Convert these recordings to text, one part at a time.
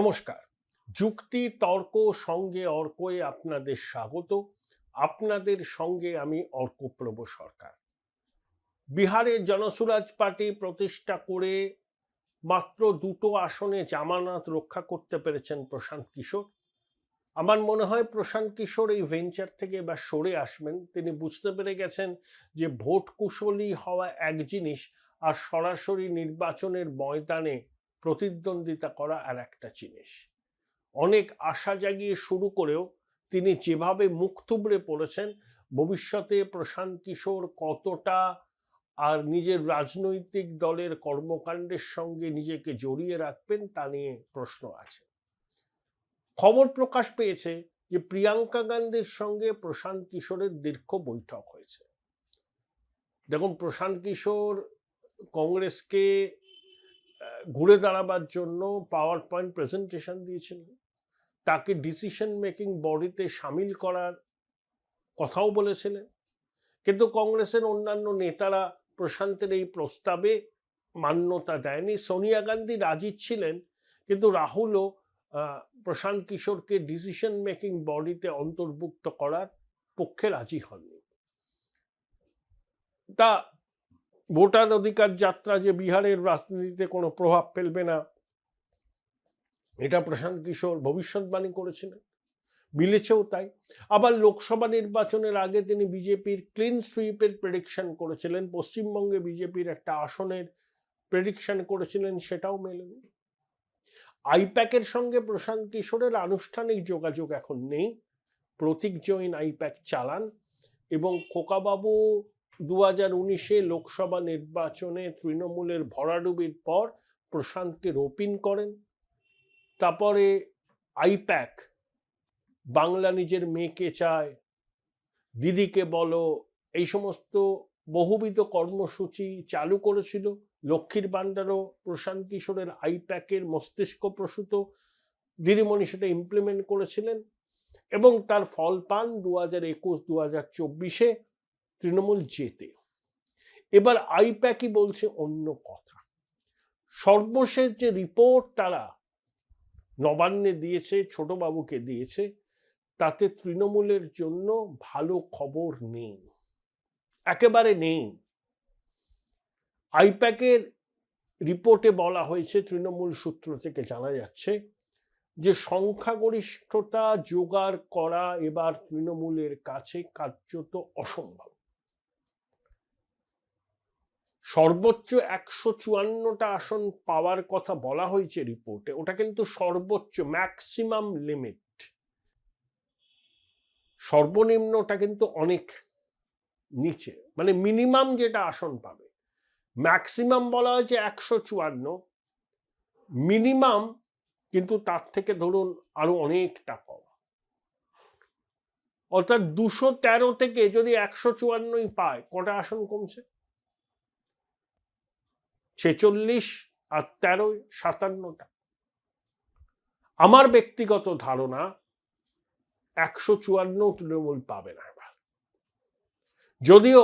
নমস্কার। যুক্তি তর্ক সঙ্গে অর্কয়ে আপনাদের স্বাগত। আপনাদের সঙ্গে আমি অর্কপ্রভ সরকার। বিহারে জনসুরাজ পার্টি প্রতিষ্ঠা করে মাত্র 2টো আসনে জামানত রক্ষা করতে পেরেছেন প্রশান্ত কিশোর। আমার মনে হয় প্রশান্ত কিশোর এই ভেঞ্চার থেকে এবার সরে আসবেন। তিনি বুঝতে পেরে গেছেন যে ভোট কুশলী হওয়া এক জিনিস, আর সরাসরি নির্বাচনের ময়দানে প্রতিদ্বন্দ্বিতা করা আর একটা জিনিস। অনেক আশা জাগিয়ে শুরু করেও তিনি যেভাবে মুখ থুবড়ে পড়েছেন, ভবিষ্যতে প্রশান্ত কিশোর কতটা আর নিজের রাজনৈতিক দলের কর্মকাণ্ডের সঙ্গে নিজেকে জড়িয়ে রাখবেন তা নিয়ে প্রশ্ন আছে। খবর প্রকাশ পেয়েছে যে প্রিয়াঙ্কা গান্ধীর সঙ্গে প্রশান্ত কিশোরের দীর্ঘ বৈঠক হয়েছে। দেখুন, প্রশান্ত কিশোর কংগ্রেসকে ঘুরে দাঁড়াবার জন্য পাওয়ার পয়েন্ট প্রেজেন্টেশন দিয়েছিলেন, তাকে ডিসিশন মেকিং বডিতে সামিল করার কথাও বলেছিলেন, কিন্তু কংগ্রেসের অন্যান্য নেতারা প্রশান্তের এই প্রস্তাবে মান্যতা দেয়নি। সোনিয়া গান্ধী রাজি ছিলেন, কিন্তু রাহুলও প্রশান্ত কিশোরকে ডিসিশন মেকিং বডিতে অন্তর্ভুক্ত করার পক্ষে রাজি হননি। তা ভোটার অধিকার যাত্রা যে বিহারের রাজনীতিতে কোনো প্রভাব ফেলবে না, এটা প্রশান্ত কিশোর ভবিষ্যৎবাণী করেছিলেন, মিলেছেও তাই। আবার লোকসভা নির্বাচনের আগে তিনি বিজেপির ক্লিন সুইপের প্রেডিকশন করেছিলেন, পশ্চিমবঙ্গে বিজেপির একটা আসনের প্রেডিকশন করেছিলেন, সেটাও মেলেনি। আইপ্যাকের সঙ্গে প্রশান্ত কিশোরের আনুষ্ঠানিক যোগাযোগ এখন নেই। প্রতীক জৈন আইপ্যাক চালান এবং খোকাবাবু 2019-এ লোকসভা নির্বাচনে তৃণমূলের ভরাডুবির পর প্রশান্তকে রোপিন করেন। তারপরে আইপ্যাক বাংলা নিজের মেয়েকে চায়, দিদিকে বলো, এই সমস্ত বহুবিধ কর্মসূচি চালু করেছিল। লক্ষ্মীর ভাণ্ডারও প্রশান্ত কিশোরের আইপ্যাকের মস্তিষ্ক প্রসূত। দিদিমণি সেটা ইমপ্লিমেন্ট করেছিলেন এবং তার ফল পান 2021-2024-এ তৃণমূল জেতে। এবার আইপ্যাকই বলছে অন্য কথা। সর্বশেষ যে রিপোর্ট তারা নবান্নে দিয়েছে, ছোটবাবুকে দিয়েছে, তাতে তৃণমূলের জন্য ভালো খবর নেই, একেবারে নেই। আইপ্যাকের রিপোর্টে বলা হয়েছে, তৃণমূল সূত্র থেকে জানা যাচ্ছে যে সংখ্যাগরিষ্ঠতা জোগাড় করা এবার তৃণমূলের কাছে কার্যত অসম্ভব। সর্বোচ্চ 154টা আসন পাওয়ার কথা বলা হয়েছে রিপোর্টে, ওটা কিন্তু সর্বোচ্চ, ম্যাক্সিমাম লিমিট। সর্বনিম্নটা কিন্তু অনেক নিচে, মানে মিনিমাম যেটা আসন পাবে। ম্যাক্সিমাম বলা হয়েছে 154, মিনিমাম কিন্তু তার থেকে ধরুন আরো অনেকটা কম। অর্থাৎ 213 থেকে যদি 154 পায়, কটা আসন কমছে? 46 আর 13, 57টা। আমার ব্যক্তিগত ধারণা 154 তৃণমূল পাবে না এবার। যদিও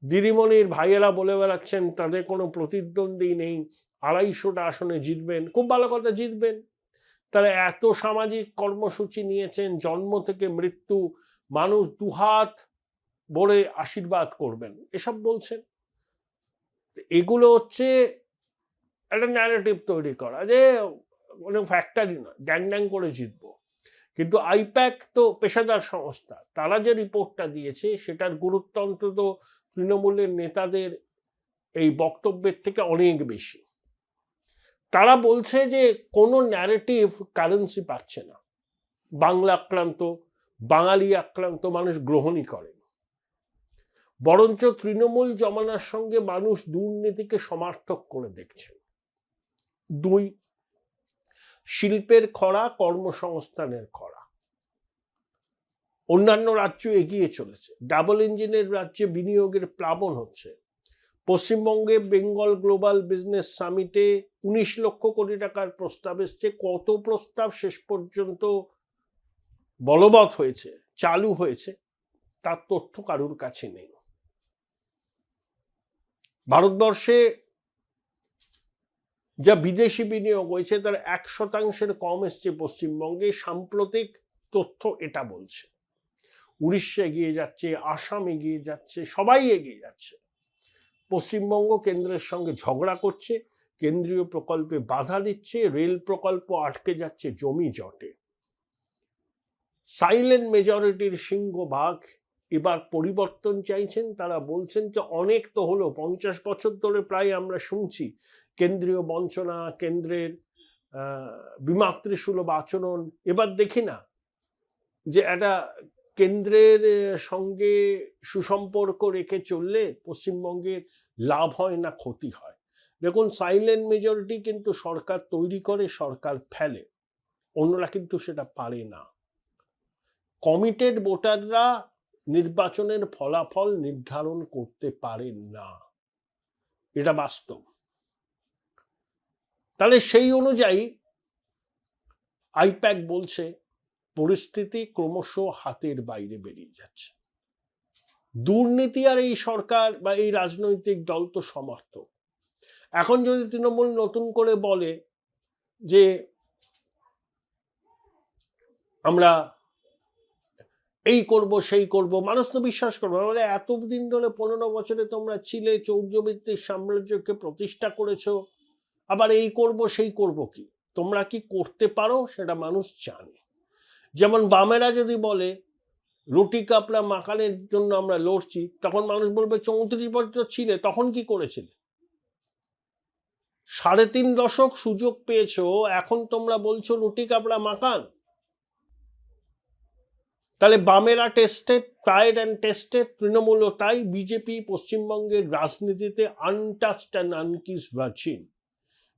দিদিমণির ভাইয়েরা বলে বেড়াচ্ছেন তাদের কোনো প্রতিদ্বন্দ্বী নেই, 250টা আসনে জিতবেন, খুব ভালো কথা, জিতবেন। তারা এত সামাজিক কর্মসূচি নিয়েছেন, জন্ম থেকে মৃত্যু, মানুষ দুহাত ভরে আশীর্বাদ করবেন, এসব বলছেন। এগুলো হচ্ছে একটা ন্যারেটিভ তৈরি করা যে কোনো ফ্যাক্টরি না, ড্যাং ড্যাং করে জিতবো। কিন্তু আইপ্যাক তো পেশাদার সংস্থা, তারা যে রিপোর্টটা দিয়েছে সেটার গুরুত্ব অন্তত তৃণমূলের নেতাদের এই বক্তব্যের থেকে অনেক বেশি। তারা বলছে যে কোনো ন্যারেটিভ কারেন্সি পাচ্ছে না, বাংলা আক্রান্ত, বাঙালি আক্রান্ত মানুষ গ্রহণই করে, বরঞ্চ তৃণমূল জমানার সঙ্গে মানুষ দুর্নীতিকে সমার্থক করে দেখছেন। 2, শিল্পের খরা, কর্মসংস্থানের খরা। অন্যান্য রাজ্য এগিয়ে চলেছে, ডাবল ইঞ্জিনের রাজ্যে বিনিয়োগের প্লাবন হচ্ছে। পশ্চিমবঙ্গে বেঙ্গল গ্লোবাল বিজনেস সামিটে 19 লক্ষ কোটি টাকার প্রস্তাব এসছে। কত প্রস্তাব শেষ পর্যন্ত বলবৎ হয়েছে, চালু হয়েছে, তার তথ্য কারুর কাছে নেই। ভারতবর্ষে যা বিদেশি বিনিয়োগ হয়েছে তার 1% কম এসছে পশ্চিমবঙ্গে। সাম্প্রতিক তথ্য এটা বলছে। উড়িষ্যা এগিয়ে যাচ্ছে, আসাম এগিয়ে যাচ্ছে, সবাই এগিয়ে যাচ্ছে। পশ্চিমবঙ্গ কেন্দ্রের সঙ্গে ঝগড়া করছে, কেন্দ্রীয় প্রকল্পে বাধা দিচ্ছে, রেল প্রকল্প আটকে যাচ্ছে জমি জটে। সাইলেন্ট মেজরিটির সিংহভাগ এবার পরিবর্তন চাইছেন। তারা বলছেন যে অনেক তো হলো, 50 বছর ধরে প্রায় আমরা শুনছি কেন্দ্রীয় বঞ্চনা, কেন্দ্রের বিমাতৃসুলভ আচরণ। এবার দেখি না যে একটা কেন্দ্রের সঙ্গে সুসম্পর্ক রেখে চললে পশ্চিমবঙ্গের লাভ হয় না ক্ষতি হয়। দেখুন, সাইলেন্ট মেজরিটি কিন্তু সরকার তৈরি করে, সরকার ফেলে, অন্যরা কিন্তু সেটা পারে না। কমিটেড ভোটাররা নির্বাচনের ফলাফল নির্ধারণ করতে পারেন না, এটা বাস্তব। তাহলে সেই অনুযায়ী আইপ্যাক বলছে পরিস্থিতি ক্রমশ হাতের বাইরে বেরিয়ে যাচ্ছে। দুর্নীতি আর এই সরকার বা এই রাজনৈতিক দল তো সমর্থক। এখন যদি তৃণমূল নতুন করে বলে যে আমরা এই করব সেই করব, মানুষ তো বিশ্বাস করবে। মানে এতদিন ধরে 15 বছরে তোমরা ছিলে, চৌর্যবৃত্তির সাম্রাজ্যকে প্রতিষ্ঠা করেছো, আবার এই করব সেই করব কি? তোমরা কি করতে পারো সেটা মানুষ জানে। যেমন বামেরা যদি বলে রুটি কাপড়া মাখানের জন্য আমরা লড়ছি, তখন মানুষ বলবে 34 বছর ছিলে, তখন কি করেছিলে? 3.5 দশক সুযোগ পেয়েছো, এখন তোমরা বলছো রুটি কাপড়া মাখান। তাহলে বামেরা টেস্টেড, ট্রাইড অ্যান্ড টেস্টেড, তৃণমূলও তাই। বিজেপি পশ্চিমবঙ্গের রাজনীতিতে আনটাচড অ্যান্ড আনকিস ভার্জিন।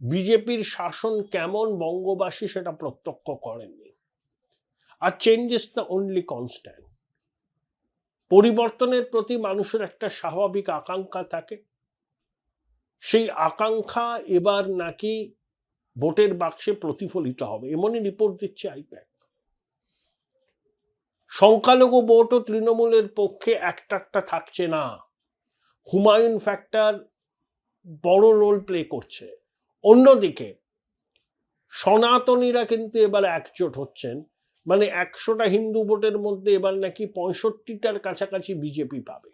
বিজেপির শাসন কেমন বঙ্গবাসী সেটা প্রত্যক্ষ করেননি। আর change is the only constant. পরিবর্তনের প্রতি মানুষের একটা স্বাভাবিক আকাঙ্ক্ষা থাকে, সেই আকাঙ্ক্ষা এবার নাকি ভোটের বাক্সে প্রতিফলিত হবে, এমনই রিপোর্ট দিচ্ছে আইপ্যাক। সংখ্যালঘু ভোটও তৃণমূলের পক্ষে একটা থাকছে না। হুমায়ুন ফ্যাক্টর বড় রোল প্লে করছে। অন্যদিকে সনাতনীরা কিন্তু এবার একজোট হচ্ছেন, মানে 100টা হিন্দু ভোটের মধ্যে এবার নাকি 65টার কাছাকাছি বিজেপি পাবে।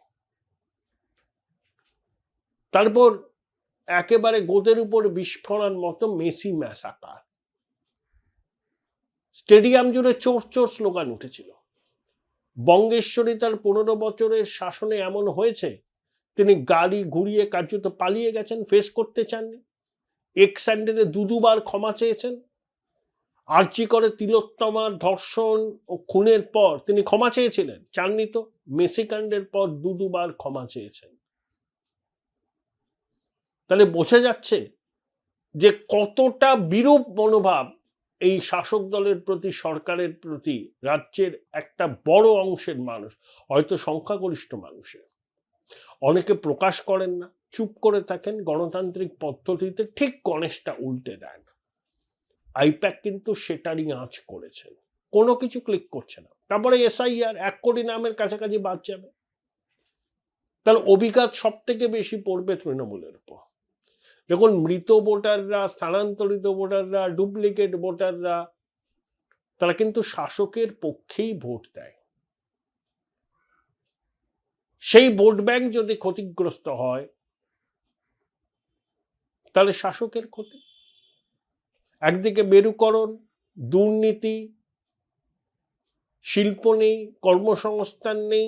তারপর একেবারে গোদের উপর বিস্ফোরণ মতো মেসি ম্যাসাকার। স্টেডিয়াম জুড়ে চোর চোর স্লোগান উঠেছিল। বঙ্গেশ্বরী তার 15 বছরের শাসনে এমন হয়েছে তিনি গাড়ি ঘুরিয়ে কার্যত পালিয়ে গেছেন, ফেস করতে চাননি। এক্স স্যান্ডেলে দুবার ক্ষমা চেয়েছেন। আর্জি করে তিলোত্তমার ধর্ষণ ও খুনের পর তিনি ক্ষমা চেয়েছিলেন, চাননি তো। মেসিকাণ্ডের পর দুবার ক্ষমা চেয়েছেন। তাহলে বোঝা যাচ্ছে যে কতটা বিরূপ মনোভাব এই শাসক দলের প্রতি, সরকারের প্রতি রাজ্যের একটা বড় অংশের মানুষ, হয়তো সংখ্যাগরিষ্ঠ মানুষের। অনেকে প্রকাশ করেন না, চুপ করে থাকেন, গণতান্ত্রিক পদ্ধতিতে ঠিক গণেশটা উল্টে দেন। আইপ্যাক কিন্তু সেটারই আঁচ করেছেন, কোনো কিছু ক্লিক করছে না। তারপরে এসআইআর 1 কোটি নামের কাছাকাছি বাদ যাবে। তাহলে অভিঘাত সব থেকে বেশি পড়বে তৃণমূলের উপর। দেখুন, মৃত ভোটাররা, স্থানান্তরিত ভোটাররা, ডুপ্লিকেট ভোটাররা, তারা কিন্তু শাসকের পক্ষেই ভোট দেয়। সেই ভোট ব্যাংক যদি ক্ষতিগ্রস্ত হয় তাহলে শাসকের ক্ষতি। একদিকে মেরুকরণ, দুর্নীতি, শিল্প নেই, কর্মসংস্থান নেই,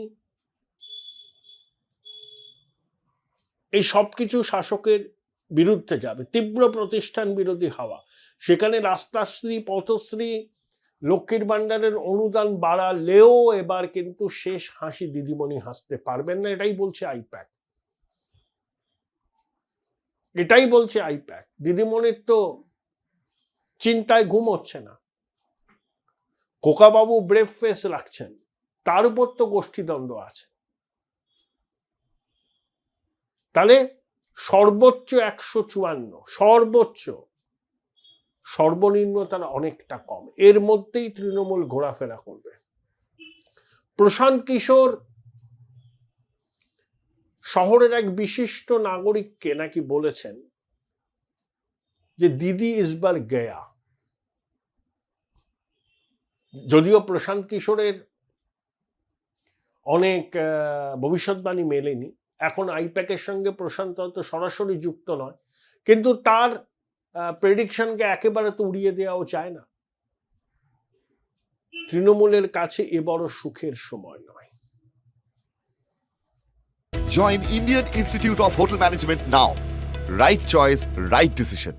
এই সব কিছু শাসকের বিরুদ্ধে যাবে। তীব্র প্রতিষ্ঠান বিরোধী হাওয়া। সেখানে রাস্তাশ্রী, পথশ্রী, লক্ষ্মীর ভান্ডারের অনুদান বাড়ালেও এবার কিন্তু শেষ হাসি দিদিমণি হাসতে পারবেন না, এটাই বলছে আইপ্যাক। এটাই বলছে আইপ্যাক। দিদিমণির তো চিন্তায় ঘুম হচ্ছে না। খোকাবাবু ব্রেভ ফেস রাখছেন, তার উপর তো গোষ্ঠীদ্বন্দ্ব আছে। তাহলে সর্বোচ্চ 154, সর্বোচ্চ, সর্বনিম্ন তারা অনেকটা কম, এর মধ্যেই তৃণমূল ঘোরাফেরা করবে। প্রশান্ত কিশোর শহরের এক বিশিষ্ট নাগরিককে নাকি বলেছেন যে দিদি ইসবার গয়া। যদিও প্রশান্ত কিশোরের অনেক ভবিষ্যৎবাণী মেলেনি, এখন আইপ্যাকের সঙ্গে প্রশান্ত হয়তো সরাসরি যুক্ত নয়, কিন্তু তার প্রেডিকশনকে একেবারে তো উড়িয়ে দেওয়াও যায় না। তৃণমূলের কাছে এ বড় সুখের সময় নয়। Join Indian Institute of Hotel Management now. Right choice, right decision.